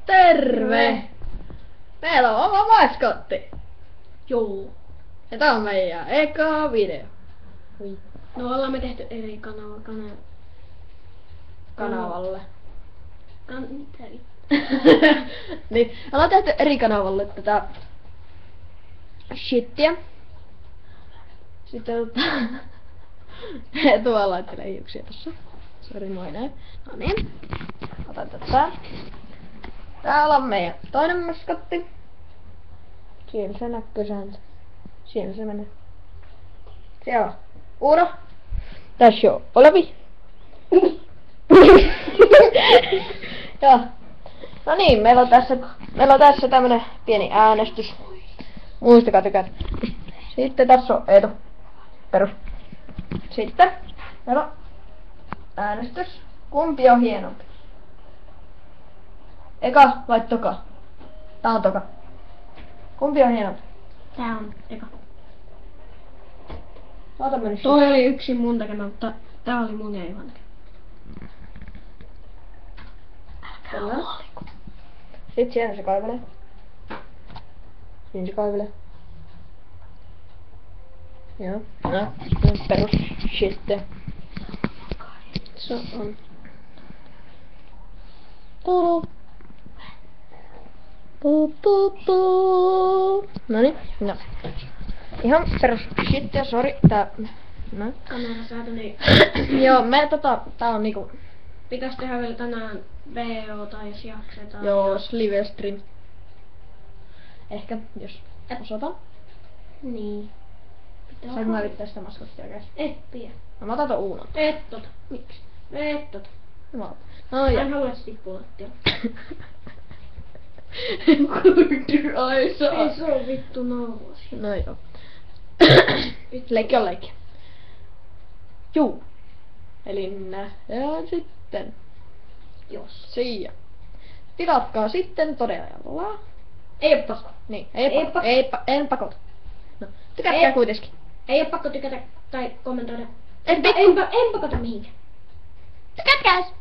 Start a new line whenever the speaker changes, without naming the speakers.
Terve! Meillä on oma maskotti.
Joo.
Ja tää on meidän eka video. Ui.
No ollaan me tehty eri
Kanavalle.
Mitä vittu?
Niin, ollaan tehty eri kanavalle tätä shittiä. Sitten tuolla laittelee hiuksia tossa. Sori, moi näin. No niin. Otan tätä. Täällä on meidän toinen maskotti. Siinä se näkyy sääntä. Siinä se menee. Siellä on Uno. Tässä on Olevi. Joo. No niin, meillä on tässä tämmönen pieni äänestys. Muistakaa tykätä. Sitten tässä on Eetu. Perus. Sitten meillä on äänestys. Kumpi on hienompi? Eka vai toka? Tää on toka. Kumpi on hienompi?
Tää on eka.
Ota meni.
Toi oli yksin mun tekemä, mutta tää oli mun ja Ivan tekemä.
Kyllä. Sitten siellä se kaivelee. Siinä se kaivelee. Joo. No, perus shitte. Se on. Noniin, no. Ihan perus shitte, sori, tää. No.
Kamera saatani.
Joo, tää on niinku.
Pitäis tehdä vielä tänään VO tai jos jaksetaan.
Joo, live stream. Ehkä, jos osataan.
Niin.
Saanko mä yrittää sitä maskottia käsin?
Et pidä.
No mä otan ton Unon.
Et tota. Miksi? Et tota.
No
Mä
ja.
en halua tippulattia.
Ai saa.
Ei se oo vittu nauros.
No joo. Leikki on leikki. Juu. Eli nähdään sitten.
Jos.
Siinä. Tilatkaa sitten todella.
Ei oo pakko.
Niin, en pakota. No, tykätkää
Ei.
kuitenkin.
Ei oo pakko tykätä tai kommentoida.
En
En pakota mihinkään.
Tykätkäs!